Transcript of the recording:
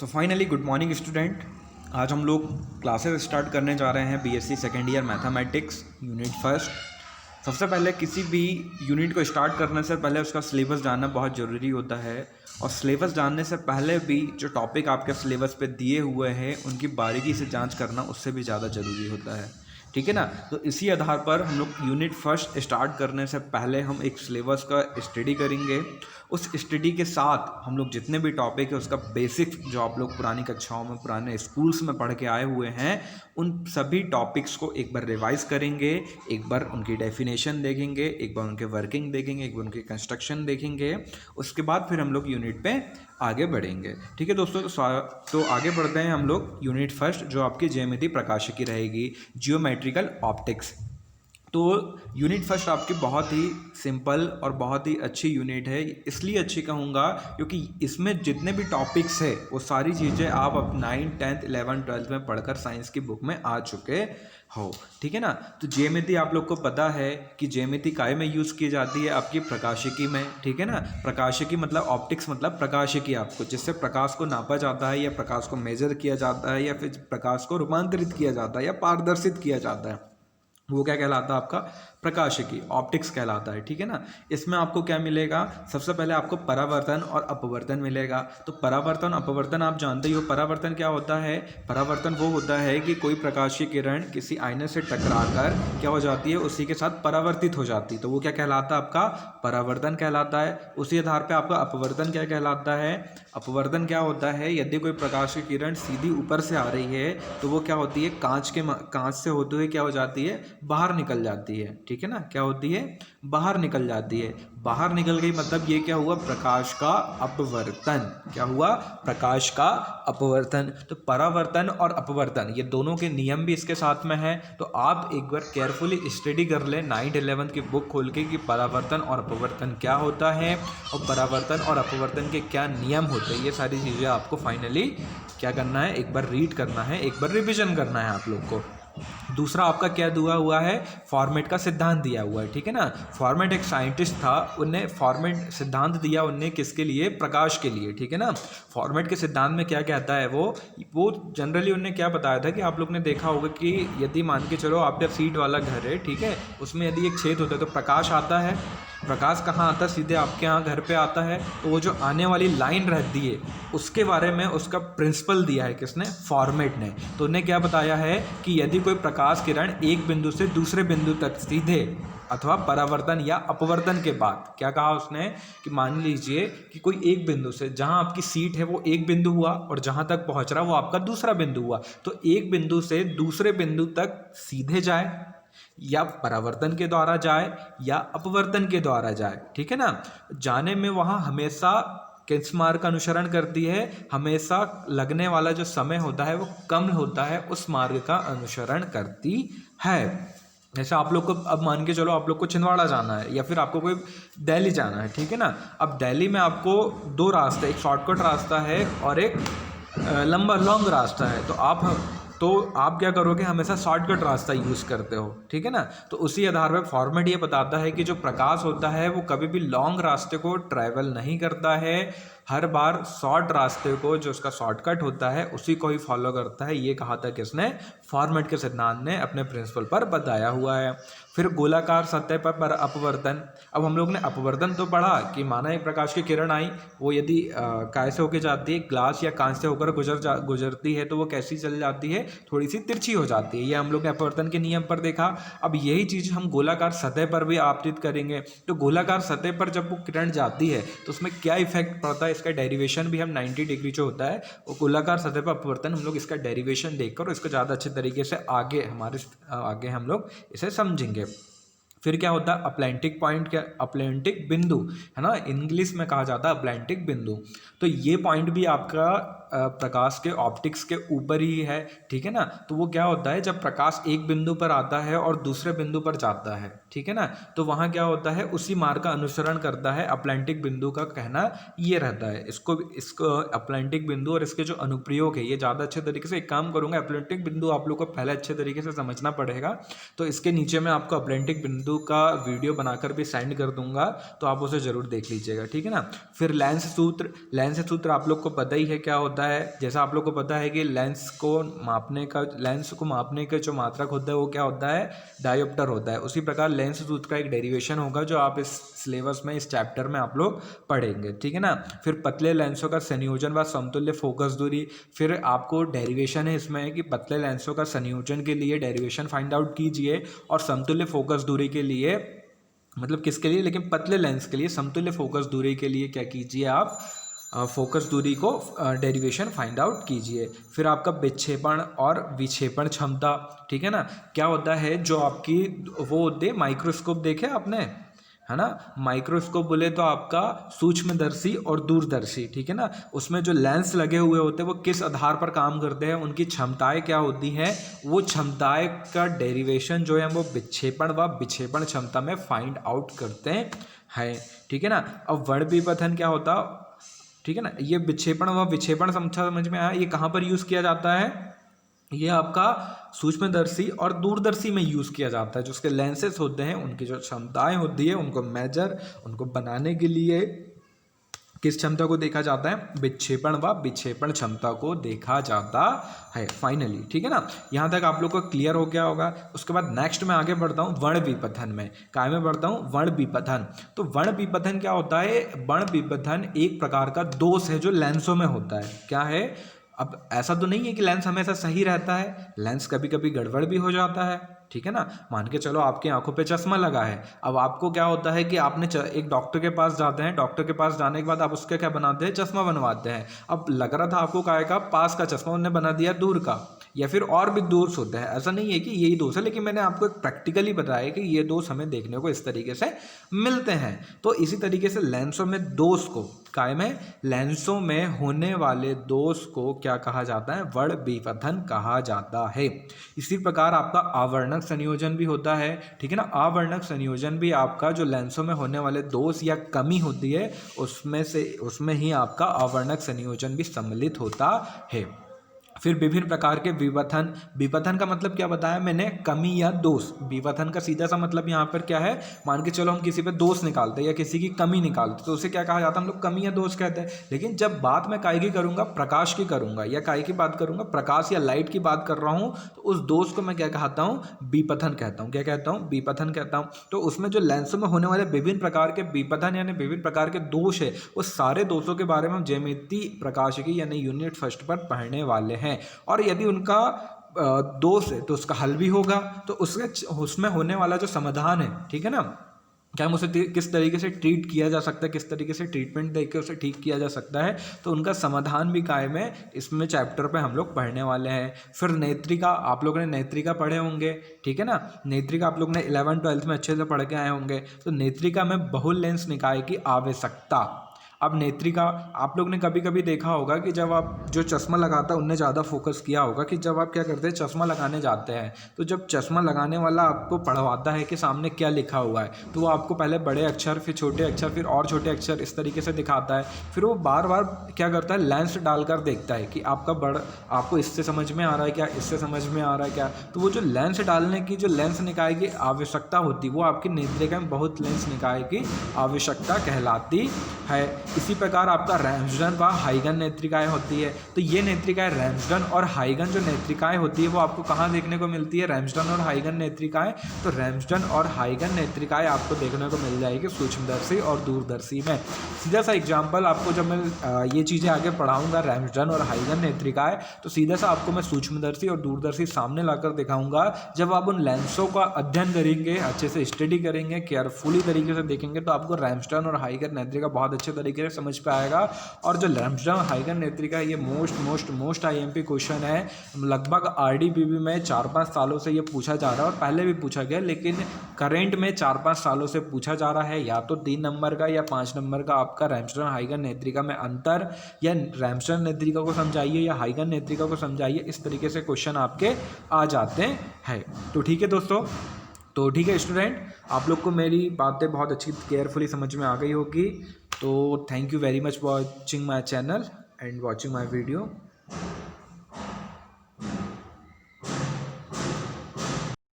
So finally good morning student. आज हम लोग क्लासेस स्टार्ट करने जा रहे हैं BSc second year mathematics unit first. सबसे पहले किसी भी यूनिट को स्टार्ट करने से पहले उसका सिलेबस जानना बहुत ज़रूरी होता है, और सिलेबस जानने से पहले भी जो टॉपिक आपके सिलेबस पे दिए हुए हैं उनकी बारीकी से जांच करना उससे भी ज़्यादा ज़रूरी होता है। ठीक है ना। तो इसी आधार पर हम लोग यूनिट फर्स्ट स्टार्ट करने से पहले हम एक सिलेबस का स्टडी करेंगे। उस स्टडी के साथ हम लोग जितने भी टॉपिक है उसका बेसिक जो आप लोग पुरानी कक्षाओं में पुराने स्कूल्स में पढ़ के आए हुए हैं उन सभी टॉपिक्स को एक बार रिवाइज करेंगे, एक बार उनकी डेफिनेशन देखेंगे, एक बार उनके वर्किंग देखेंगे, एक बार उनके कंस्ट्रक्शन देखेंगे। उसके बाद फिर हम लोग यूनिट पे आगे बढ़ेंगे। ठीक है दोस्तों, तो आगे बढ़ते हैं हम लोग यूनिट फर्स्ट जो आपकी ज्यामिति प्रकाशिकी रहेगी, जियोमेट्रिकल ऑप्टिक्स। तो यूनिट फर्स्ट आपकी बहुत ही सिंपल और बहुत ही अच्छी यूनिट है। इसलिए अच्छी कहूँगा क्योंकि इसमें जितने भी टॉपिक्स है वो सारी चीज़ें आप अब 9th 10th 11th 12th में पढ़कर साइंस की बुक में आ चुके हो। ठीक है ना। तो ज्यामिति आप लोग को पता है कि ज्यामिति काय में यूज़ की जाती है, आपकी प्रकाशिकी में। ठीक है ना। प्रकाशिकी मतलब ऑप्टिक्स मतलब प्रकाशिकी, आपको जिससे प्रकाश को नापा जाता है या प्रकाश को मेजर किया जाता है या फिर प्रकाश को रूपांतरित किया जाता है या पारदर्शित किया जाता है, वो क्या कहलाता है? आपका प्रकाशिकी, ऑप्टिक्स कहलाता है। ठीक है ना। इसमें आपको क्या मिलेगा? सबसे पहले आपको परावर्तन और अपवर्तन मिलेगा। तो परावर्तन अपवर्तन आप जानते ही हो। परावर्तन क्या होता है? परावर्तन वो होता है कि कोई प्रकाश की किरण किसी आईने से टकराकर क्या हो जाती है, उसी के साथ परावर्तित हो जाती है, तो वो क्या कहलाता है? आपका परावर्तन कहलाता है। उसी आधार पर आपका अपवर्तन क्या कहलाता है? अपवर्तन क्या होता है? यदि कोई प्रकाश की किरण सीधी ऊपर से आ रही है तो वो क्या होती है, कांच से होते हुए क्या हो जाती है, बाहर निकल जाती है। ठीक है ना। क्या होती है? बाहर निकल जाती है। बाहर निकल गई मतलब ये क्या हुआ? प्रकाश का अपवर्तन। क्या हुआ? प्रकाश का अपवर्तन। तो परावर्तन और अपवर्तन ये दोनों के नियम भी इसके साथ में है। तो आप एक बार केयरफुली स्टडी कर ले 9th 11th की बुक खोल के कि परावर्तन और अपवर्तन क्या होता है और परावर्तन और अपवर्तन के क्या नियम होते हैं। ये सारी चीज़ें आपको फाइनली क्या करना है, एक बार रीड करना है, एक बार रिविजन करना है आप लोग को। दूसरा आपका क्या दिया हुआ है? फॉर्मेट का सिद्धांत दिया हुआ है। ठीक है ना। फॉर्मेट एक साइंटिस्ट था, उनने फॉर्मेट सिद्धांत दिया, उनने किसके लिए? प्रकाश के लिए। ठीक है ना। फॉर्मेट के सिद्धांत में क्या कहता है वो जनरली उनने क्या बताया था कि आप लोग ने देखा होगा कि यदि मान के चलो आपका सीट वाला घर है, ठीक है, उसमें यदि एक छेद होता है तो प्रकाश आता है। प्रकाश कहाँ आता है? सीधे आपके यहाँ घर पे आता है। तो वो जो आने वाली लाइन रहती है उसके बारे में उसका प्रिंसिपल दिया है किसने? फॉर्मेट ने। तो उन्हें क्या बताया है कि यदि कोई प्रकाश किरण एक बिंदु से दूसरे बिंदु तक सीधे अथवा परावर्तन या अपवर्तन के बाद, क्या कहा उसने कि मान लीजिए कि कोई एक बिंदु से, जहां आपकी सीट है वो एक बिंदु हुआ और जहां तक पहुंच रहा वो आपका दूसरा बिंदु हुआ, तो एक बिंदु से दूसरे बिंदु तक सीधे जाए या परावर्तन के द्वारा जाए या अपवर्तन के द्वारा जाए। ठीक है ना। जाने में वहां हमेशा किस मार्ग का अनुसरण करती है? हमेशा लगने वाला जो समय होता है वो कम होता है, उस मार्ग का अनुसरण करती है। जैसे आप लोग को अब मान के चलो आप लोग को छिंदवाड़ा जाना है या फिर आपको कोई दिल्ली जाना है। ठीक है ना। अब दिल्ली में आपको दो रास्ते, एक शॉर्टकट रास्ता है और एक लंबा लॉन्ग रास्ता है। तो आप क्या करोगे? हमेशा शॉर्टकट रास्ता यूज़ करते हो। ठीक है ना। तो उसी आधार पर फॉर्मेट ये बताता है कि जो प्रकाश होता है वो कभी भी लॉन्ग रास्ते को ट्रैवल नहीं करता है, हर बार शॉर्ट रास्ते को, जो उसका शॉर्टकट होता है उसी को ही फॉलो करता है। ये कहा था किसने? फॉर्मेट के सिद्धांत ने अपने प्रिंसिपल पर बताया हुआ है। फिर गोलाकार सतह पर अपवर्तन। अब हम लोग ने अपवर्तन तो पढ़ा कि माना एक प्रकाश की किरण आई, वो यदि काय से होकर जाती है, ग्लास या कांच से होकर गुजरती है तो वो कैसी चल जाती है? थोड़ी सी तिरछी हो जाती है। ये हम लोग ने अपवर्तन के नियम पर देखा। अब यही चीज़ हम गोलाकार सतह पर भी आपतित करेंगे। तो गोलाकार सतह पर जब वो किरण जाती है तो उसमें क्या इफेक्ट पड़ता है, इसका डेरिवेशन भी हम 90 डिग्री जो होता है वो गोलाकार सतह पर अपवर्तन, हम लोग इसका डेरिवेशन देखकर इसको ज़्यादा अच्छे तरीके से आगे हम लोग इसे समझेंगे। फिर क्या होता है? अप्लैंटिक पॉइंट, क्या अप्लैंटिक बिंदु है ना, इंग्लिश में कहा जाता है अप्लैंटिक बिंदु। तो ये पॉइंट भी आपका प्रकाश के ऑप्टिक्स के ऊपर ही है। ठीक है ना। तो वो क्या होता है? जब प्रकाश एक बिंदु पर आता है और दूसरे बिंदु पर जाता है, ठीक है ना, तो वहाँ क्या होता है? उसी मार्ग का अनुसरण करता है। अप्लैंटिक बिंदु का कहना ये रहता है। इसको अप्लैंटिक बिंदु और इसके जो अनुप्रयोग है ये ज़्यादा अच्छे तरीके से, एक काम करूँगा, अप्लैंटिक बिंदु आप लोग को पहले अच्छे तरीके से समझना पड़ेगा। तो इसके नीचे में आपको अप्लैंटिक बिंदु बिंदु का वीडियो बनाकर भी सेंड कर दूंगा, तो आप उसे ज़रूर देख लीजिएगा, ठीक है ना। फिर लेंस सूत्र आप लोग को पता ही है क्या होता है। जैसा आप लोग को पता है कि लेंस को मापने का जो मात्रक होता है वो क्या होता है, डायोप्टर होता है। उसी प्रकार लेंस सूत्र का एक डेरिवेशन होगा जो आप इस सिलेबस में, इस चैप्टर में आप लोग पढ़ेंगे, ठीक है ना। फिर पतले लेंसों का संयोजन व समतुल्य फोकस दूरी, फिर आपको डेरिवेशन है इसमें कि पतले लेंसों का संयोजन के लिए डेरिवेशन फाइंड आउट कीजिए, और समतुल्य फोकस दूरी के लिए, मतलब किसके लिए, लेकिन पतले लेंस के लिए समतुल्य फोकस दूरी के लिए क्या कीजिए आप, फोकस दूरी को डेरिवेशन फाइंड आउट कीजिए। फिर आपका विक्षेपण और विक्षेपण क्षमता, ठीक है ना। क्या होता है, जो आपकी वो होते हैं माइक्रोस्कोप देखे आपने, है ना। माइक्रोस्कोप बोले तो आपका सूक्ष्मदर्शी और दूरदर्शी, ठीक है ना। उसमें जो लेंस लगे हुए होते हैं वो किस आधार पर काम करते हैं, उनकी क्षमताएं क्या होती हैं, वो क्षमताएं का डेरिवेशन जो है वो विक्षेपण व विक्षेपण क्षमता में फाइंड आउट करते हैं, ठीक है ना। अब वर्णविपथन क्या होता, ठीक है ना। ये विक्षेपण व विक्षेपण समझ में आया, ये कहाँ पर यूज़ किया जाता है, ये आपका सूक्ष्मदर्शी और दूरदर्शी में यूज़ किया जाता है। जो उसके लेंसेस होते हैं उनकी जो क्षमताएं होती है उनको बनाने के लिए किस क्षमता को देखा जाता है, विक्षेपण व विक्षेपण क्षमता को देखा जाता है फाइनली, ठीक है ना। यहाँ तक आप लोग को क्लियर हो गया होगा। उसके बाद नेक्स्ट मैं आगे बढ़ता हूँ वर्ण विपथन में। काय में बढ़ता हूँ, वर्ण विपथन। तो वर्ण विपथन क्या होता है, वर्ण विपथन एक प्रकार का दोष है जो लेंसों में होता है। क्या है, अब ऐसा तो नहीं है कि लेंस हमेशा सही रहता है, लेंस कभी कभी गड़बड़ भी हो जाता है, ठीक है ना। मान के चलो आपकी आंखों पे चश्मा लगा है, अब आपको क्या होता है कि आपने एक डॉक्टर के पास जाते हैं, डॉक्टर के पास जाने के बाद आप उसका क्या बनाते हैं, चश्मा बनवाते हैं। अब लग रहा था आपको काय का, पास का चश्मा, उन्होंने बना दिया दूर का, या फिर और भी दोष होते हैं। ऐसा नहीं है कि यही दोष है, लेकिन मैंने आपको एक प्रैक्टिकली बताया कि ये दोष हमें देखने को इस तरीके से मिलते हैं। तो इसी तरीके से लेंसों में दोष को, काय में, लेंसों में होने वाले दोष को क्या कहा जाता है, वर्ण विपथन कहा जाता है। इसी प्रकार आपका आवर्णक संयोजन भी होता है, ठीक है ना। आवर्णक संयोजन भी आपका जो लेंसों में होने वाले दोष या कमी होती है उसमें ही आपका आवर्णक संयोजन भी सम्मिलित होता है। फिर विभिन्न प्रकार के विपथन, विपथन का मतलब क्या बताया मैंने, कमी या दोष। विपथन का सीधा सा मतलब यहाँ पर क्या है, मान के चलो हम किसी पे दोष निकालते हैं या किसी की कमी निकालते तो उसे क्या कहा जाता है, हम लोग कमी या दोष कहते हैं। लेकिन जब बात मैं काय की करूँगा, प्रकाश की करूँगा, या काय की बात करूँगा, प्रकाश या लाइट की बात कर रहा हूँ, तो उस दोष को मैं क्या कहता हूँ, विपथन कहता हूँ। क्या कहता हूँ, विपथन कहता हूँ। तो उसमें जो लेंसों में होने वाले विभिन्न प्रकार के विपथन यानी विभिन्न प्रकार के दोष है, वो सारे दोषों के बारे में हम ज्यामिति प्रकाशिकी यानी यूनिट फर्स्ट पर पढ़ने वाले हैं। और यदि उनका दोष है तो उसका हल भी होगा, तो उसमें होने वाला जो समाधान है, ठीक है ना, क्या हम उसे किस तरीके से ट्रीट किया जा सकता है, किस तरीके से ट्रीटमेंट देकर उसे ठीक किया जा सकता है, तो उनका समाधान भी कायम है, इसमें चैप्टर पे हम लोग पढ़ने वाले हैं। फिर नेत्रिका, आप लोगों ने नेत्रिका पढ़े होंगे, ठीक है ना। नेत्रिका आप लोग ने 11th-12th में अच्छे से पढ़ के आए होंगे। तो नेत्रिका में बहुल लेंस निकाय की आवश्यकता। अब नेत्रिका, आप लोग ने कभी कभी देखा होगा कि जब आप जो चश्मा लगाता है उनने ज़्यादा फोकस किया होगा कि जब आप क्या करते हैं, चश्मा लगाने जाते हैं, तो जब चश्मा लगाने वाला आपको पढ़वाता है कि सामने क्या लिखा हुआ है, तो वो आपको पहले बड़े अक्षर, फिर छोटे अक्षर, फिर और छोटे अक्षर इस तरीके से दिखाता है। फिर वो बार बार क्या करता है, लेंस डालकर देखता है कि आपको इससे समझ में आ रहा है क्या, इससे समझ में आ रहा है क्या। तो वो जो लेंस डालने की, जो लेंस निकाय की आवश्यकता होती है, वो आपकी नेत्रिका में बहुत लेंस निकाय की आवश्यकता कहलाती है। इसी प्रकार आपका रैम्सडन व हाइगन नेत्रिकाएं होती है। तो ये नेत्रिकाएं रैम्सडन और हाइगन जो नेत्रिकाएं होती है वो आपको कहाँ देखने को मिलती है, रैम्सडन और हाइगन नेत्रिकाएं। तो रैम्सडन और हाइगन नेत्रिकाएं आपको देखने को मिल जाएगी सूक्ष्मदर्शी और दूरदर्शी में। सीधा सा एग्जाम्पल आपको जब मैं ये चीज़ें आगे पढ़ाऊंगा, रैम्सडन और हाइगन नेत्रिकाएं, तो सीधा सा आपको मैं सूक्ष्मदर्शी और दूरदर्शी सामने लाकर दिखाऊंगा। जब आप उन लेंसों का अध्ययन करेंगे, अच्छे से स्टडी करेंगे, केयरफुली तरीके से देखेंगे, तो आपको रैम्सडन और हाइगन नेत्रिका बहुत अच्छे तरीके से समझ पे आएगा। और जो रैम्सडन हाइगन नेत्रिका, ये मोस्ट आईएमपी क्वेश्चन है। लगभग आरडीबीबी में 4-5 सालों से ये पूछा जा रहा है, और पहले भी पूछा गया, लेकिन करेंट में 4-5 सालों से पूछा जा रहा है। या तो 3 नंबर का या 5 नंबर का आपका रैम्सडन हाइगन नेत्रिका में अंतर, या रैम्सडन नेत्रिका को समझाइए या हाइगन नेत्रिका को समझाइए, इस तरीके से क्वेश्चन आपके आ जाते हैं। तो ठीक है दोस्तों, तो ठीक है स्टूडेंट, आप लोग को मेरी बातें बहुत अच्छी केयरफुली समझ में आ गई होगी। तो thank you very much watching my channel and watching my video.